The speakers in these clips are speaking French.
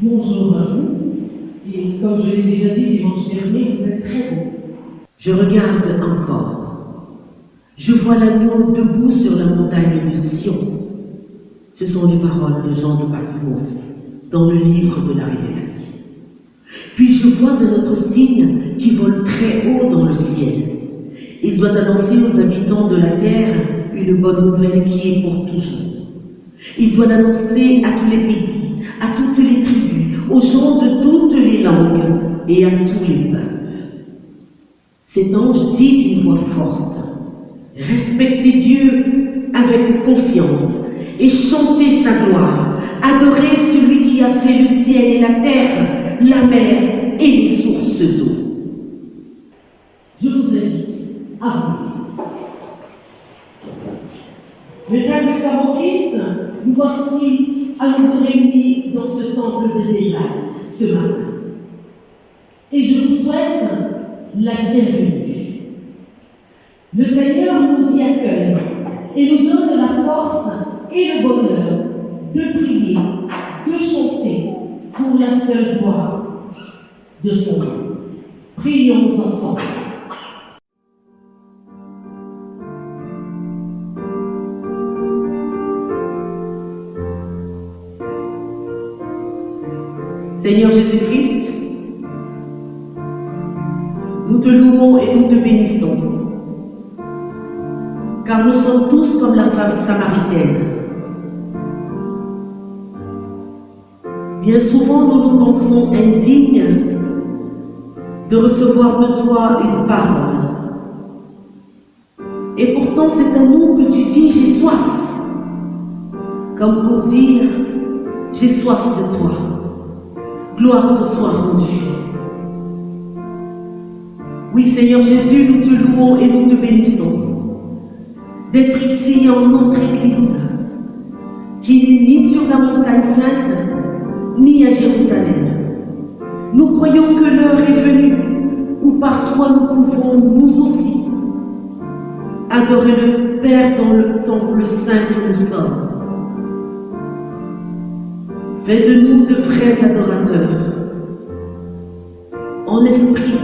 Bonjour à vous, et comme je l'ai déjà dit dimanche dernier, vous êtes très beau. Je regarde encore. Je vois l'agneau debout sur la montagne de Sion. Ce sont les paroles de Jean de Patmos dans le livre de la Révélation. Puis je vois un autre signe qui vole très haut dans le ciel. Il doit annoncer aux habitants de la terre une bonne nouvelle qui est pour toujours. Il doit l'annoncer à tous les pays, à toutes les tribus, aux gens de toutes les langues et à tous les peuples. Cet ange dit d'une voix forte: respectez Dieu avec confiance et chantez sa gloire. Adorez celui qui a fait le ciel et la terre, la mer et les sources d'eau. Je vous invite à vous. Mes frères et sœurs en Christ, nous voici à nouveau réunis dans ce temple de désert ce matin. Et je vous souhaite la bienvenue. Le Seigneur nous y accueille et nous donne la force et le bonheur de prier, de chanter pour la seule gloire de son nom. Prions ensemble. Seigneur Jésus-Christ, nous te louons et nous te bénissons, car nous sommes tous comme la femme samaritaine. Bien souvent, nous nous pensons indignes de recevoir de toi une parole. Et pourtant, c'est à nous que tu dis « j'ai soif », comme pour dire « j'ai soif de toi ». Gloire te soit rendue. Oui, Seigneur Jésus, nous te louons et nous te bénissons d'être ici en notre Église, qui n'est ni sur la montagne sainte, ni à Jérusalem. Nous croyons que l'heure est venue où par toi nous pouvons, nous aussi, adorer le Père dans le temple saint que nous sommes. Fais de nous de vrais adorateurs, en esprit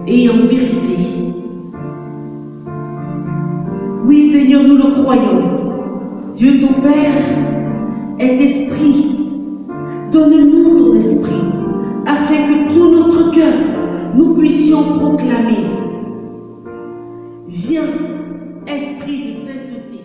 et en vérité. Oui, Seigneur, nous le croyons. Dieu, ton Père, est esprit. Donne-nous ton esprit, afin que tout notre cœur, nous puissions proclamer. Viens, Esprit de sainteté.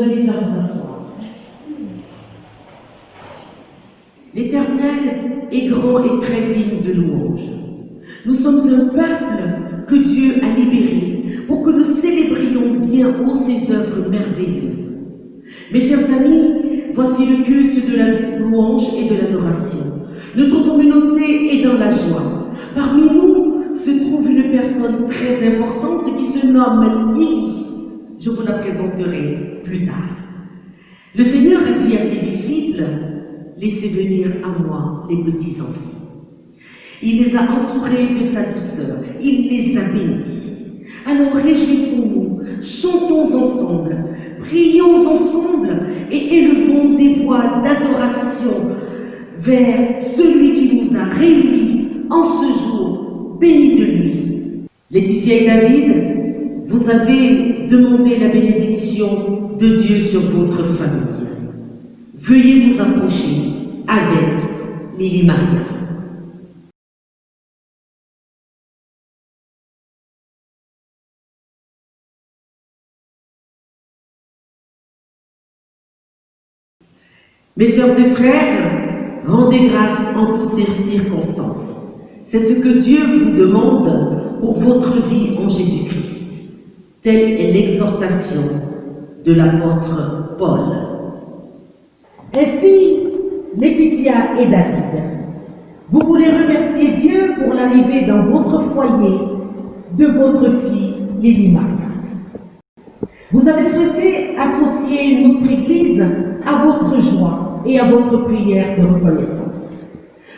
invite à vous asseoir. L'Éternel est grand et très digne de louange. Nous sommes un peuple que Dieu a libéré pour que nous célébrions bien haut ses œuvres merveilleuses. Mes chers amis, voici le culte de la louange et de l'adoration. Notre communauté est dans la joie. Parmi nous se trouve une personne très importante qui se nomme Lily. Je vous la présenterai plus tard. Le Seigneur a dit à ses disciples, « Laissez venir à moi les petits enfants. » Il les a entourés de sa douceur, il les a bénis. Alors réjouissons-nous, chantons ensemble, prions ensemble et élevons des voix d'adoration vers celui qui nous a réunis en ce jour béni de lui. Laetitia et David, vous avez demandé la bénédiction de Dieu sur votre famille. Veuillez vous approcher avec Lily Maria. Mes sœurs et frères, rendez grâce en toutes ces circonstances. C'est ce que Dieu vous demande pour votre vie en Jésus-Christ. Telle est l'exhortation de l'apôtre Paul. Ainsi, Laetitia et David, vous voulez remercier Dieu pour l'arrivée dans votre foyer de votre fille Lily Maria. Vous avez souhaité associer notre Église à votre joie et à votre prière de reconnaissance.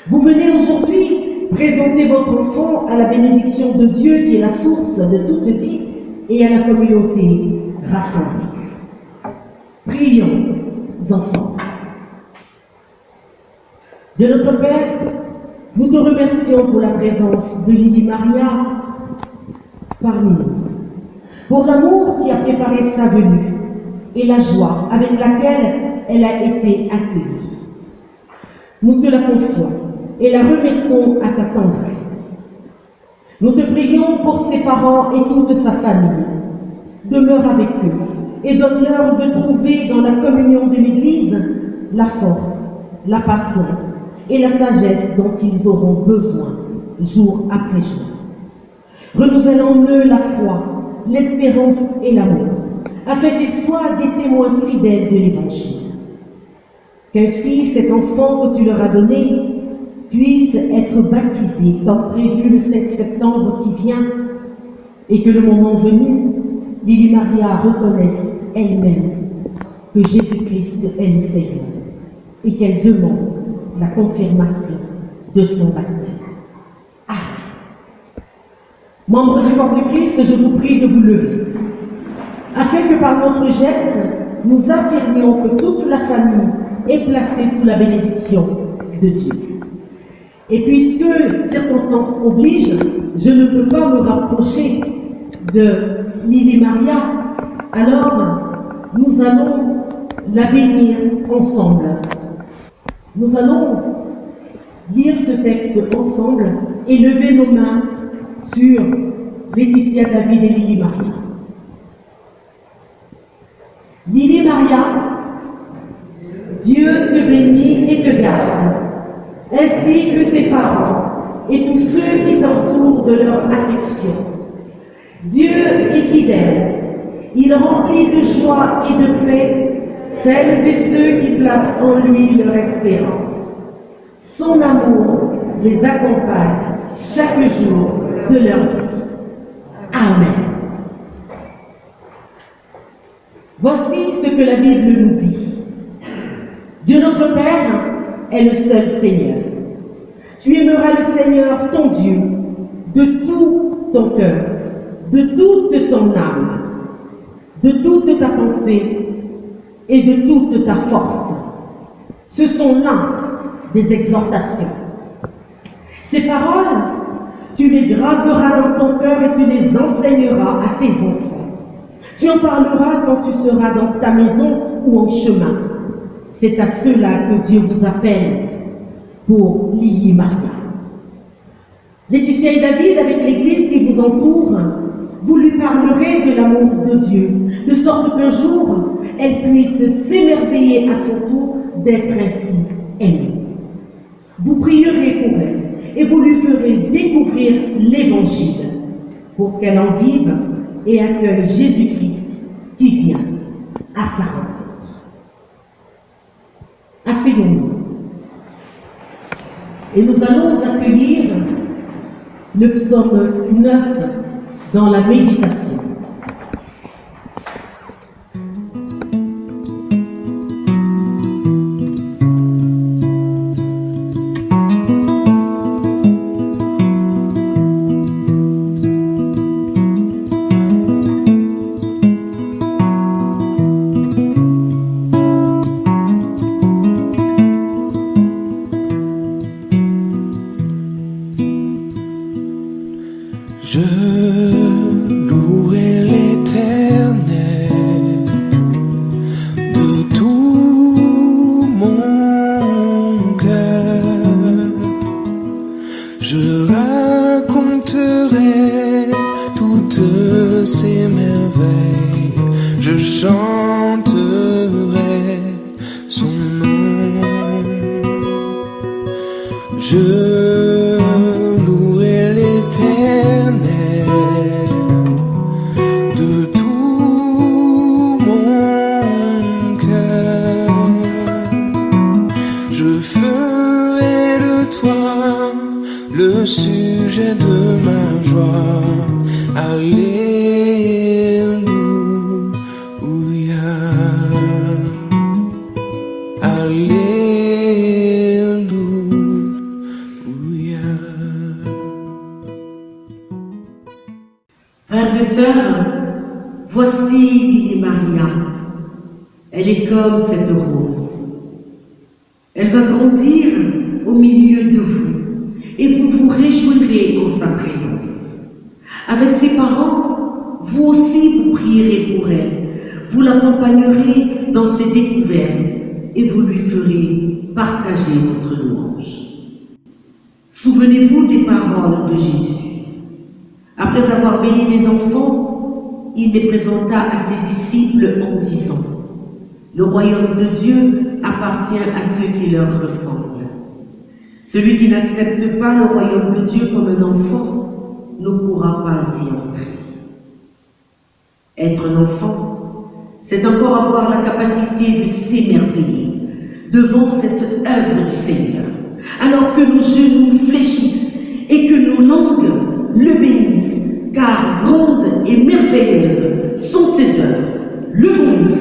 Vous venez aujourd'hui présenter votre enfant à la bénédiction de Dieu qui est la source de toute vie et à la communauté rassemblée. Prions ensemble. Dieu notre Père, nous te remercions pour la présence de Lily Maria parmi nous, pour l'amour qui a préparé sa venue et la joie avec laquelle elle a été accueillie. Nous te la confions et la remettons à ta tendresse. Nous te prions pour ses parents et toute sa famille. Demeure avec eux et donne-leur de trouver dans la communion de l'Église la force, la patience et la sagesse dont ils auront besoin jour après jour. Renouvelle en eux la foi, l'espérance et l'amour, afin qu'ils soient des témoins fidèles de l'Évangile. Qu'ainsi cet enfant que tu leur as donné puisse être baptisé comme prévu le 5 septembre qui vient, et que le moment venu, Lily Maria reconnaisse elle-même que Jésus-Christ est le Seigneur et qu'elle demande la confirmation de son baptême. Amen. Membres du corps du Christ, je vous prie de vous lever, afin que par notre geste, nous affirmions que toute la famille est placée sous la bénédiction de Dieu. Et puisque circonstances obligent, je ne peux pas me rapprocher de Lily Maria, alors nous allons la bénir ensemble. Nous allons lire ce texte ensemble et lever nos mains sur Laetitia, David et Lily Maria. Lily Maria, Dieu te bénit et te garde, ainsi que tes parents et tous ceux qui t'entourent de leur affection. Dieu est fidèle, il remplit de joie et de paix celles et ceux qui placent en lui leur espérance. Son amour les accompagne chaque jour de leur vie. Amen. Voici ce que la Bible nous dit. Dieu notre Père est le seul Seigneur. Tu aimeras le Seigneur ton Dieu de tout ton cœur, de toute ton âme, de toute ta pensée et de toute ta force. Ce sont là des exhortations. Ces paroles, tu les graveras dans ton cœur et tu les enseigneras à tes enfants. Tu en parleras quand tu seras dans ta maison ou en chemin. C'est à cela que Dieu vous appelle pour Lily Maria. Laetitia et David, avec l'Église qui vous entoure, vous lui parlerez de l'amour de Dieu, de sorte qu'un jour, elle puisse s'émerveiller à son tour d'être ainsi aimée. Vous prierez pour elle et vous lui ferez découvrir l'Évangile pour qu'elle en vive et accueille Jésus-Christ qui vient à sa rencontre. Asseyons-nous et nous allons accueillir le psaume 9 dans la méditation. Je louerai l'Éternel de tout mon cœur. Je raconterai toutes ses merveilles. Je chanterai son nom. Je louerai l'Éternel de tout mon cœur. Je ferai de toi le sujet de ma joie. Alléluia. Alléluia. Frères et sœurs, voici Lily Maria. Elle est comme cette rose. Elle va grandir au milieu de vous et vous vous réjouirez en sa présence. Avec ses parents, vous aussi vous prierez pour elle. Vous l'accompagnerez dans ses découvertes et vous lui ferez partager votre louange. Souvenez-vous des paroles de Jésus. Après avoir béni les enfants, il les présenta à ses disciples en disant: le royaume de Dieu appartient à ceux qui leur ressemblent. Celui qui n'accepte pas le royaume de Dieu comme un enfant ne pourra pas y entrer. Être un enfant, c'est encore avoir la capacité de s'émerveiller devant cette œuvre du Seigneur, alors que nos genoux fléchissent et que nos langues le bénissent, car grandes et merveilleuses sont ses œuvres. Levons-nous.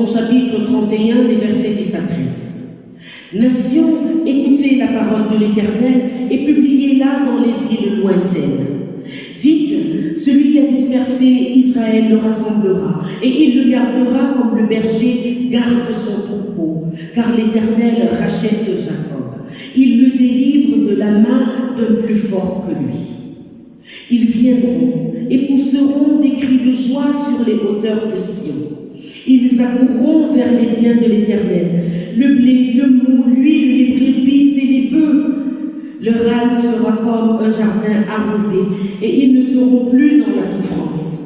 son chapitre 31, des versets 10 à 13. Nations, écoutez la parole de l'Éternel et publiez-la dans les îles lointaines. Dites, celui qui a dispersé Israël le rassemblera, et il le gardera comme le berger garde son troupeau, car l'Éternel rachète Jacob. Il le délivre de la main d'un plus fort que lui. Ils viendront et pousseront des cris de joie sur les hauteurs de Sion. Ils accourront vers les biens de l'Éternel, le blé, le mou, l'huile, les brebis et les bœufs. Leur âne sera comme un jardin arrosé, et ils ne seront plus dans la souffrance.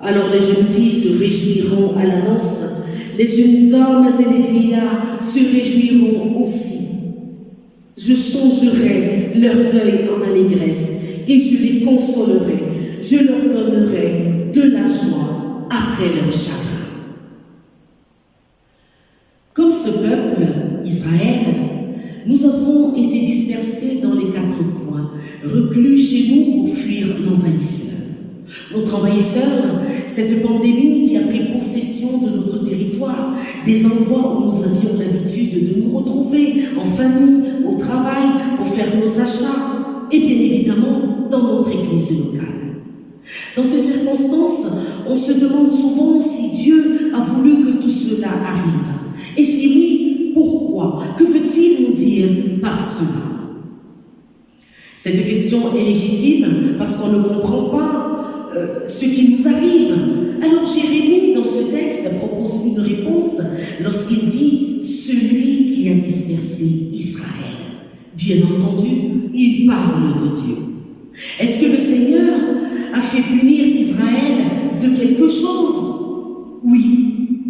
Alors les jeunes filles se réjouiront à la danse, les jeunes hommes et les vieillards se réjouiront aussi. Je changerai leur deuil en allégresse, et je les consolerai. Je leur donnerai de la joie après leur chagrin. Comme ce peuple, Israël, nous avons été dispersés dans les quatre coins, reclus chez nous pour fuir l'envahisseur. Notre envahisseur, cette pandémie qui a pris possession de notre territoire, des endroits où nous avions l'habitude de nous retrouver, en famille, au travail, pour faire nos achats, et bien évidemment dans notre église locale. Dans ces circonstances, on se demande souvent si Dieu a voulu que tout cela arrive. Et si oui, pourquoi? Que veut-il nous dire par cela? Cette question est légitime parce qu'on ne comprend pas ce qui nous arrive. Alors Jérémie, dans ce texte, propose une réponse lorsqu'il dit « celui qui a dispersé Israël ». Bien entendu, il parle de Dieu. Est-ce que le Seigneur a fait punir Israël de quelque chose? Oui,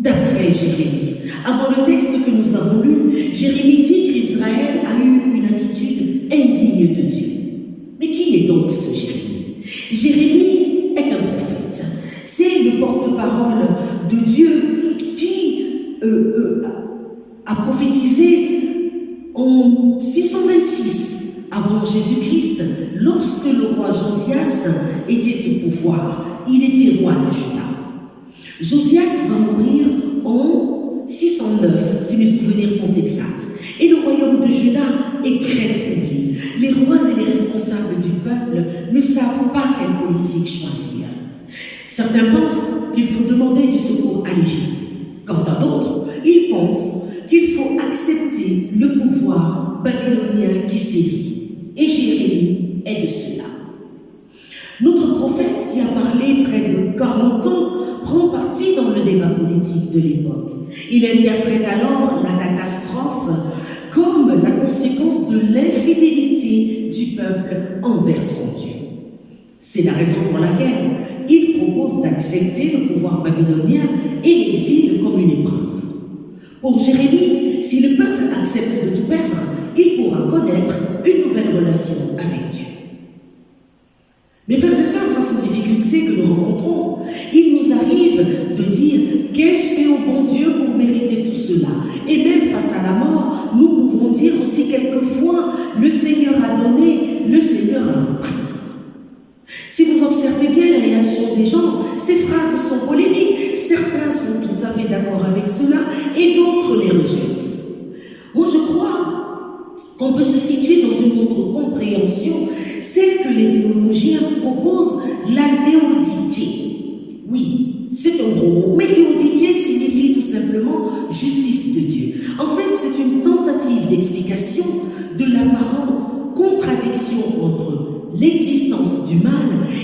d'après Jérémie. Avant le texte que nous avons lu, Jérémie dit qu'Israël a eu une attitude indigne de Dieu. Mais qui est donc ce Jérémie? Jérémie est un prophète. C'est le porte-parole de Dieu qui a prophétisé en 626 avant Jésus-Christ, lorsque le roi Josias était au pouvoir. Il était roi de Juda. Josias va mourir en 609, si mes souvenirs sont exacts. Et le royaume de Juda est très troublé. Les rois et les responsables du peuple ne savent pas quelle politique choisir. Certains pensent qu'il faut demander du secours à l'Égypte. Quant à d'autres, ils pensent qu'il faut accepter le pouvoir babylonien qui sévit. Et Jérémie est de cela. Notre prophète, qui a parlé près de 40 ans, prend parti dans le débat politique de l'époque. Il interprète alors la catastrophe comme la conséquence de l'infidélité du peuple envers son Dieu. C'est la raison pour laquelle il propose d'accepter le pouvoir babylonien et l'exil comme une épreuve. Pour Jérémie, si le peuple accepte de tout perdre, il pourra connaître une nouvelle relation avec Dieu. Mes frères et sœurs, face aux difficultés que nous rencontrons, il nous arrive de dire « Qu'ai-je fait au bon Dieu pour mériter tout cela ?» Et même face à la mort, nous pouvons dire aussi quelquefois « Le Seigneur a donné, le Seigneur a repris ». Si vous observez bien les réactions des gens, ces phrases sont polémiques. Certains sont tout à fait d'accord avec cela et d'autres les rejettent. Moi, je crois qu'on peut se situer dans une autre compréhension, celle que les théologiens proposent, la théodiké. Oui, c'est un gros mot, mais théodiké signifie tout simplement justice de Dieu. En fait, c'est une tentative d'explication de l'apparente contradiction entre l'existence du mal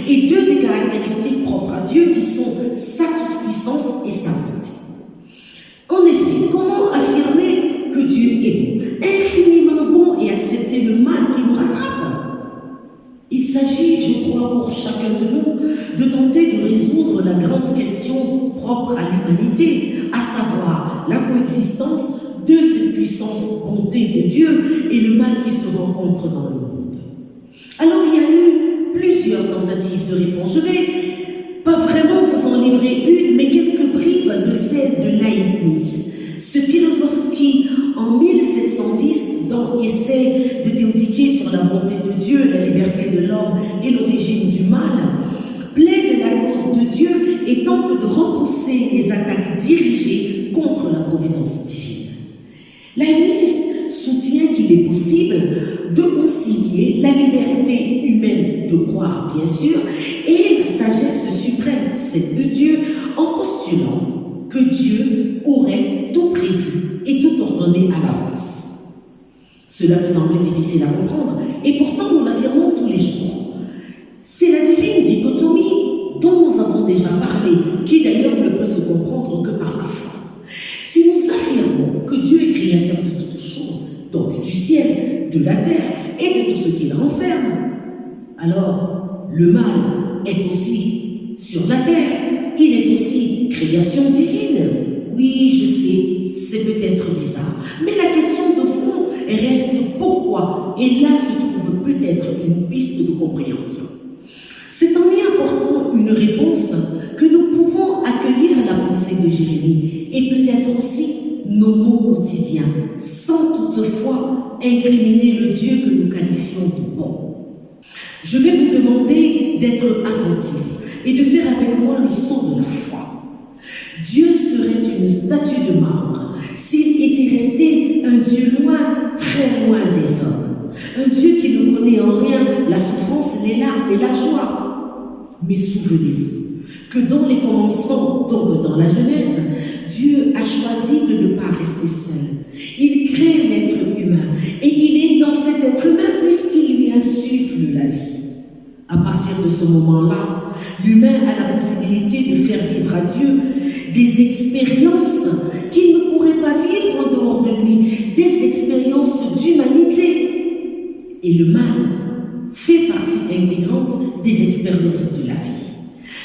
et deux des caractéristiques propres à Dieu qui sont sa toute-puissance et sa bonté. En effet, comment affirmer que Dieu est bon, infiniment bon, et accepter le mal qui nous rattrape? Il s'agit, je crois, pour chacun de nous, de tenter de résoudre la grande question propre à l'humanité, à savoir la coexistence de cette puissance bonté de Dieu et le mal qui se rencontre dans le monde. Alors il y a eu plusieurs tentatives de réponse. Je ne vais pas vraiment vous en livrer une, mais quelques bribes de celle de Leibniz, ce philosophe qui, en 1710, dans Essai de théodiké sur la bonté de Dieu, la liberté de l'homme et l'origine du mal, plaide la cause de Dieu et tente de repousser les attaques dirigées contre la providence divine. L'Église soutient qu'il est possible de concilier la liberté humaine de croire, bien sûr, et la sagesse suprême, celle de Dieu, en postulant que Dieu aurait tout prévu et tout ordonné à l'avance. Cela me semblait difficile à comprendre, et pourtant nous l'affirmons tous les jours. C'est la divine dichotomie dont nous avons déjà parlé, qui d'ailleurs ne peut se comprendre que par la foi. Si nous affirmons que Dieu est créateur de toutes choses, donc du ciel, de la terre et de tout ce qu'il renferme, alors le mal est aussi sur la terre, il est aussi création divine. Oui, je sais, c'est peut-être bizarre, mais la question de fond reste pourquoi, et là se trouve peut-être une piste de compréhension. C'est en y apportant une réponse que nous pouvons accueillir la pensée de Jérémie et peut-être aussi nos mots quotidiens, sans toutefois incriminer le Dieu que nous qualifions de bon. Je vais vous demander d'être attentifs et de faire avec moi le saut de la foi. Dieu serait une statue de marbre s'il était resté un Dieu loin, très loin des hommes. Un Dieu qui ne connaît en rien la souffrance, les larmes et la joie. Mais souvenez-vous que dans les commencements, donc dans la Genèse, Dieu a choisi de ne pas rester seul. Il crée l'être humain et il est dans cet être humain puisqu'il lui insuffle la vie. À partir de ce moment-là, l'humain a la possibilité de faire vivre à Dieu des expériences qu'il ne pourrait pas vivre en dehors de lui, des expériences d'humanité. Et le mal fait partie intégrante des expériences de la vie.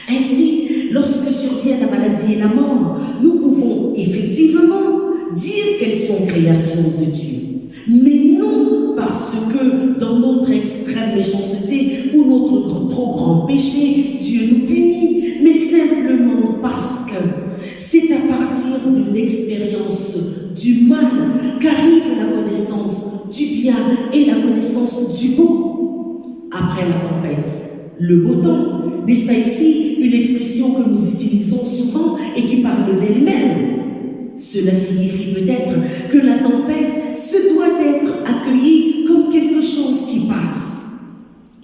Ainsi, lorsque survient la maladie et la mort, nous pouvons effectivement dire qu'elles sont créations de Dieu. Mais non parce que dans notre extrême méchanceté ou notre trop grand péché, Dieu nous punit, mais simplement parce que c'est à partir de l'expérience du mal qu'arrive la connaissance du bien et la connaissance du beau. Après la tempête, le beau temps, n'est-ce pas ici une expression que nous utilisons souvent et qui parle d'elle-même? Cela signifie peut-être que la tempête se doit être accueillie comme quelque chose qui passe.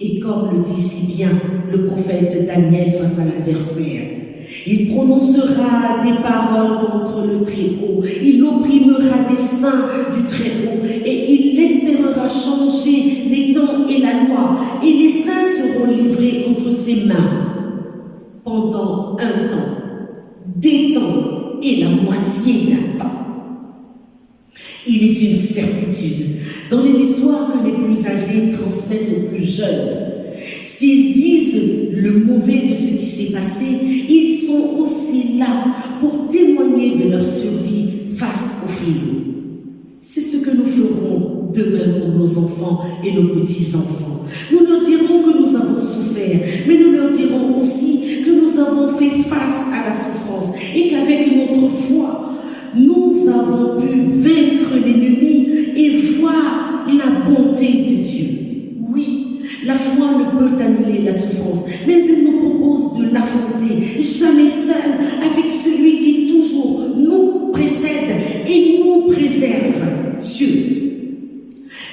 Et comme le dit si bien le prophète Daniel face à l'adversaire, il prononcera des paroles contre le Très-Haut, il opprimera des saints du Très-Haut et il espérera changer les temps et la loi, et les saints seront livrés entre ses mains pendant un temps, des temps et la moitié d'un temps. Il est une certitude dans les histoires que les plus âgés transmettent aux plus jeunes. S'ils disent le mauvais de ce qui s'est passé, ils sont aussi là pour témoigner de leur survie face au fléau. C'est ce que nous ferons demain pour nos enfants et nos petits-enfants. Nous leur dirons que nous avons souffert, mais nous leur dirons aussi que nous avons fait face à la souffrance et qu'avec notre foi, nous avons pu vaincre l'ennemi et voir la bonté de Dieu. Oui, la foi ne peut annuler la souffrance, mais elle nous propose de l'affronter, jamais seul, avec celui qui toujours nous précède et nous préserve, Dieu.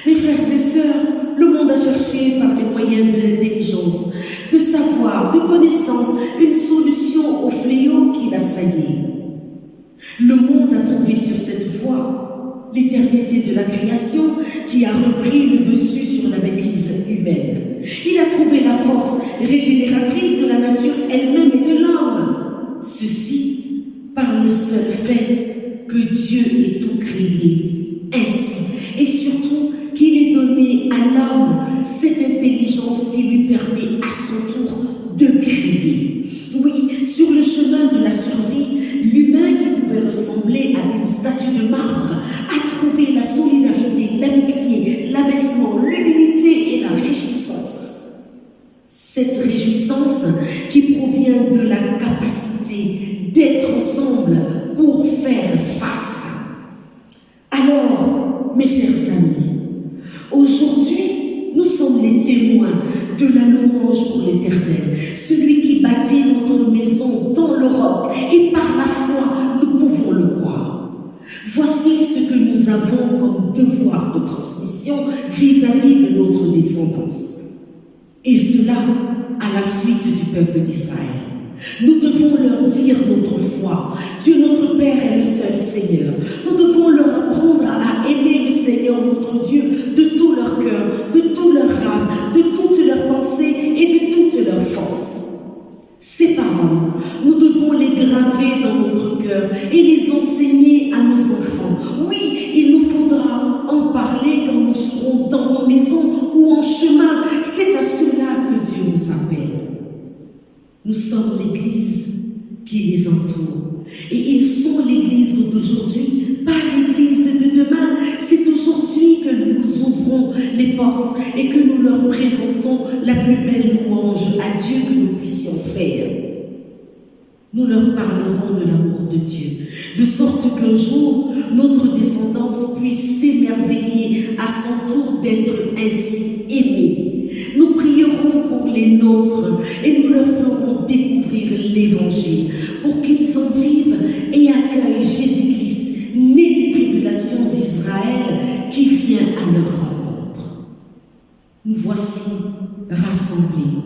Mes frères et sœurs, le monde a cherché par les moyens de l'intelligence, de savoir, de connaissance, une solution au fléau qui l'assaillait. Le monde a trouvé sur cette voie l'éternité de la création qui a repris le dessus sur la bêtise humaine. Il a trouvé la force régénératrice de la nature elle-même et de l'homme. Ceci par le seul fait que Dieu ait tout créé ainsi, et surtout qu'il ait donné à l'homme cette intelligence qui lui permet à son tour de créer. Oui, sur le chemin de la survie, l'humain qui pouvait ressembler à une statue de marbre a trouvé la solidarité, l'amitié, l'abaissement, l'humilité et la réjouissance. Cette réjouissance qui provient de la capacité d'être ensemble pour faire face. Alors, position vis-à-vis de notre descendance. Et cela à la suite du peuple d'Israël. Nous devons leur dire notre foi. Dieu notre Père est le seul Seigneur. Nous devons leur apprendre à aimer le Seigneur notre Dieu de tout leur cœur, de toute leur âme, de toutes leurs pensées et de toutes leurs forces. Ces paroles, nous devons les graver dans notre cœur et les enseigner à nos enfants. Oui, il nous faudra en parler quand nous serons dans nos maisons ou en chemin. C'est à cela que Dieu nous appelle. Nous sommes l'Église qui les entoure. Et ils sont l'Église d'aujourd'hui, pas l'Église de demain. C'est aujourd'hui que nous ouvrons les portes et que nous leur présentons la plus belle louange à Dieu que nous puissions faire. Nous leur parlerons de l'amour de Dieu, de sorte qu'un jour, notre descendance puisse s'émerveiller à son tour d'être ainsi aimée. Nous prierons pour les nôtres et nous leur ferons découvrir l'Évangile pour qu'ils en vivent et accueillent Jésus-Christ, né des tribulations d'Israël, qui vient à leur rencontre. Nous voici rassemblés,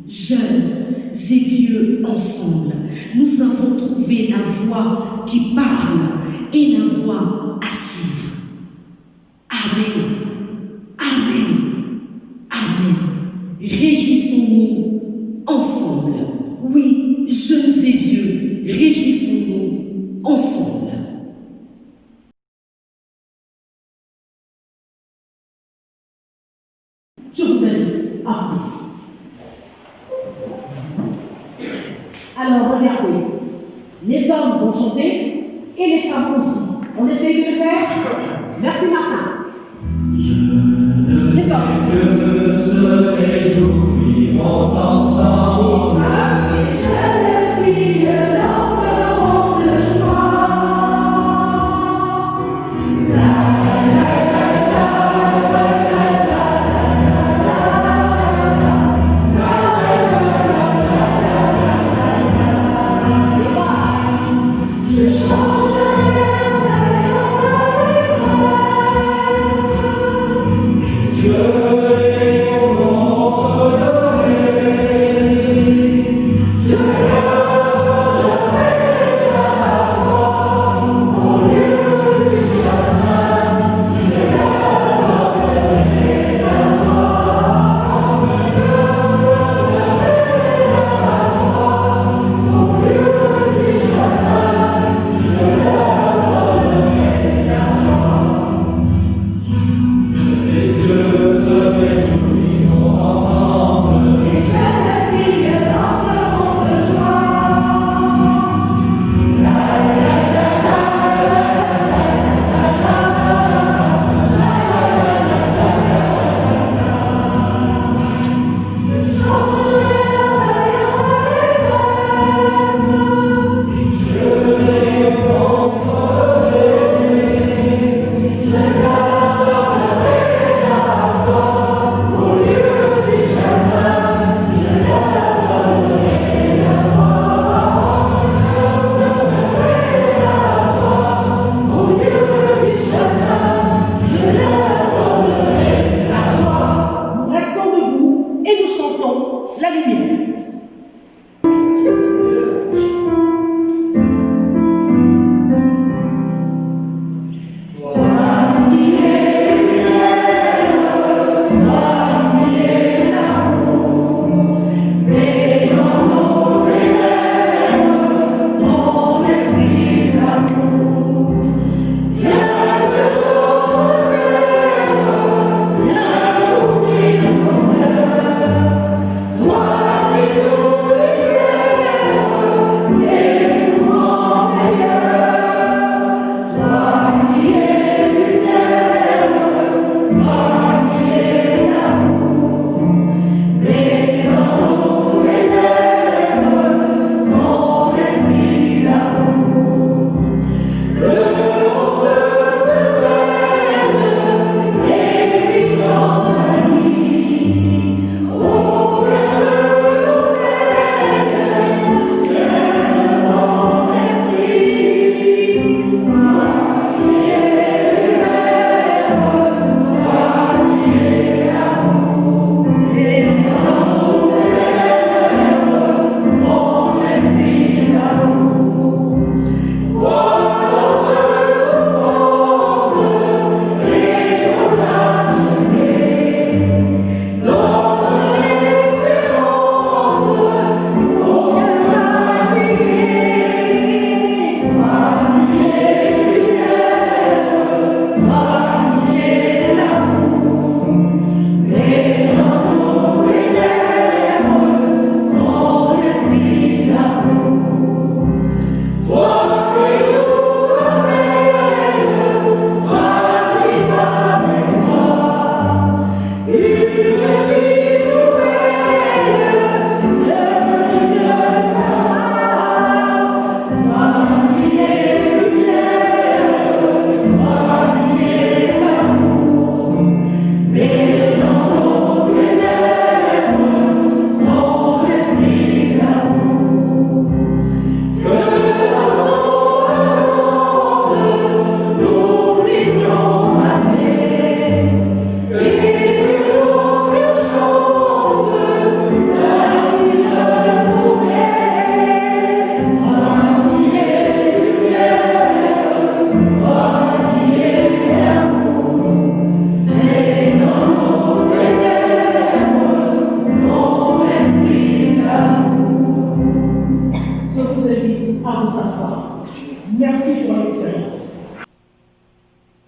jeunes et vieux ensemble. Nous avons trouvé la voie qui parle et la voie à suivre. Amen. Amen. Amen. Réjouissons-nous ensemble. Oui, jeunes et vieux, réjouissons-nous ensemble. Je vous invite à vous. Alors, regardez. Les hommes vont chanter et les femmes aussi. On essaye de le faire? Merci Martin. Les hommes. Se réjouiront ensemble. Les jeunes filles danseront de joie. Je changerai Je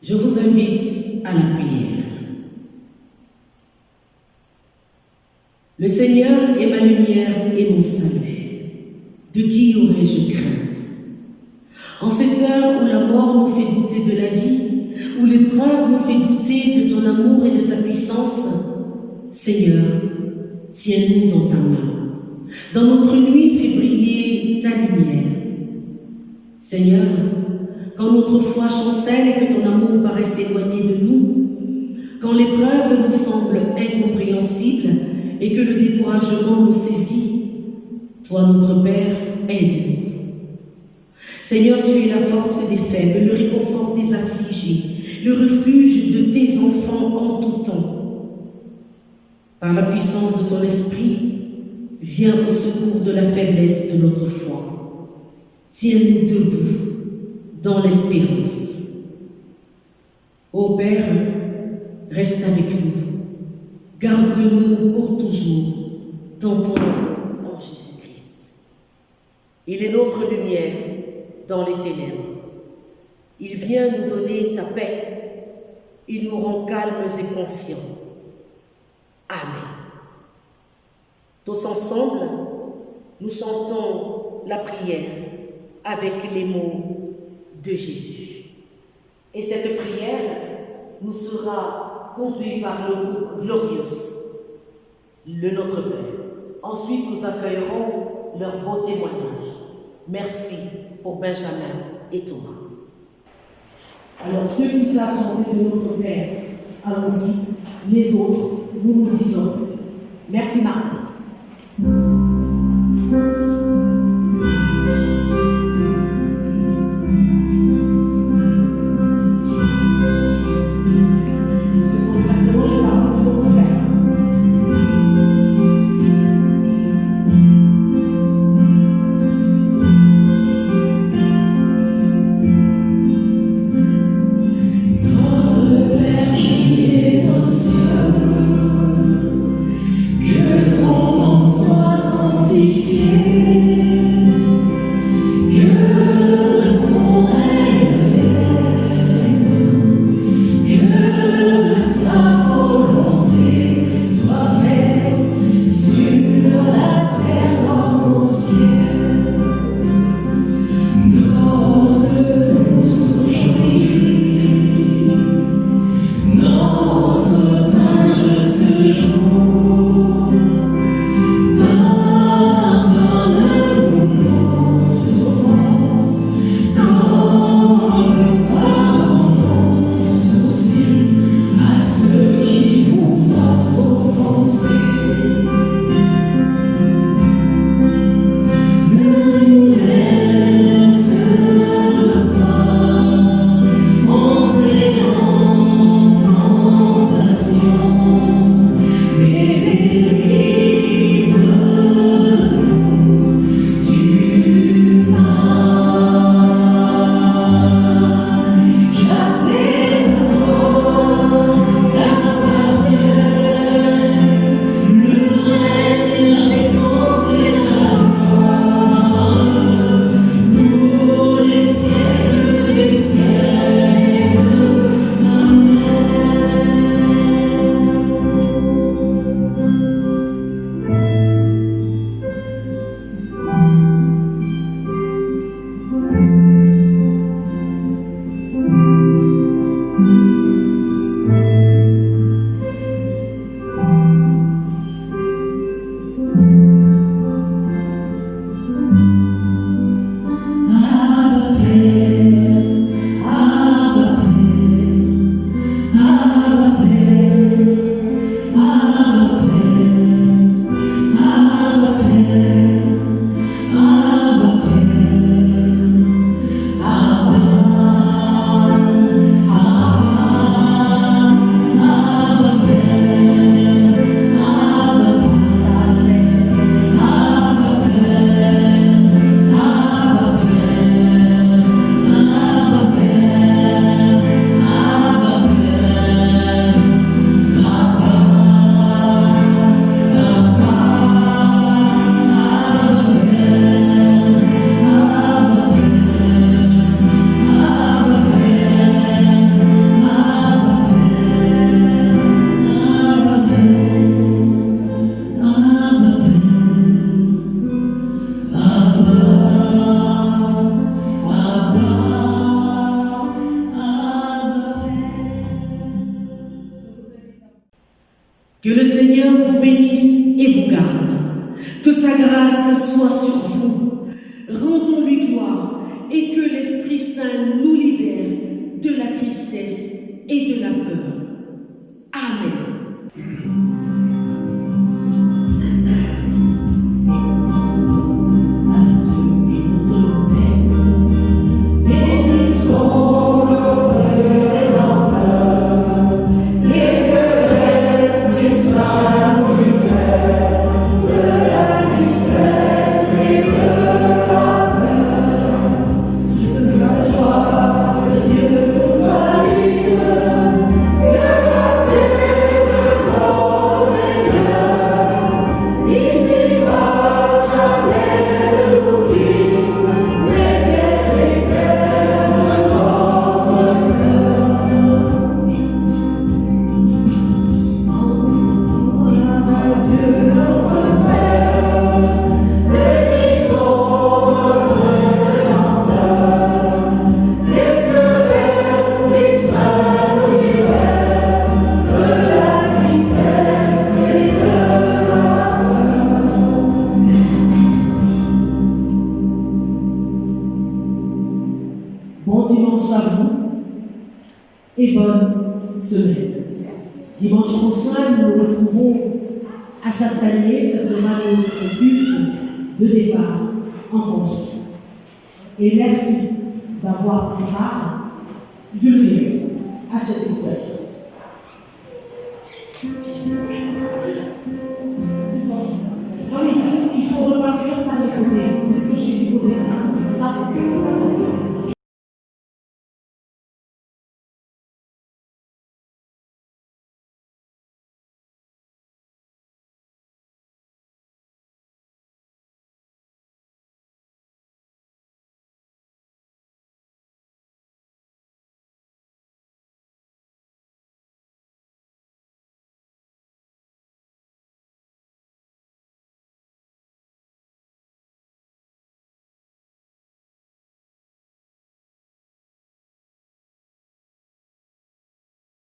Je vous invite à la prière. Le Seigneur est ma lumière et mon salut. De qui aurais-je crainte? En cette heure où la mort nous fait douter de la vie, où l'épreuve nous fait douter de ton amour et de ta puissance, Seigneur, tiens-nous dans ta main. Dans notre nuit, fais briller ta lumière. Seigneur, quand notre foi chancelle et que ton amour paraît s'éloigner de nous, quand l'épreuve nous semble incompréhensible et que le découragement nous saisit, toi, notre Père, aide-nous. Seigneur, tu es la force des faibles, le réconfort des affligés, le refuge de tes enfants en tout temps. Par la puissance de ton esprit, viens au secours de la faiblesse de notre foi. Tiens-nous debout dans l'espérance. Ô Père, reste avec nous. Garde-nous pour toujours dans ton amour en Jésus-Christ. Il est notre lumière dans les ténèbres. Il vient nous donner ta paix. Il nous rend calmes et confiants. Amen. Tous ensemble, nous chantons la prière avec les mots de Jésus. Et cette prière nous sera conduite par le groupe Glorious, le Notre Père. Ensuite, nous accueillerons leur beau témoignage. Merci pour Benjamin et Thomas. Alors, ceux qui savent chanter c'est notre Père, allons-y. Les autres, nous nous y donnons. Merci Martin. Ce sont exactement les paroles de notre Père. Notre Père qui es aux cieux, que ton grâce soit sur vous. Rendons-lui gloire et que l'Esprit Saint nous libère de la tristesse et de la peur. Amen. Bon dimanche à vous et bonne semaine. Dimanche prochain, nous nous retrouvons à Chastanier. Ce sera notre culte de départ en congé. Et merci d'avoir pris part, je le dirai, à cette expérience. Ah oui, il faut repartir par les côtés. C'est ce que je suis supposée faire. Ça.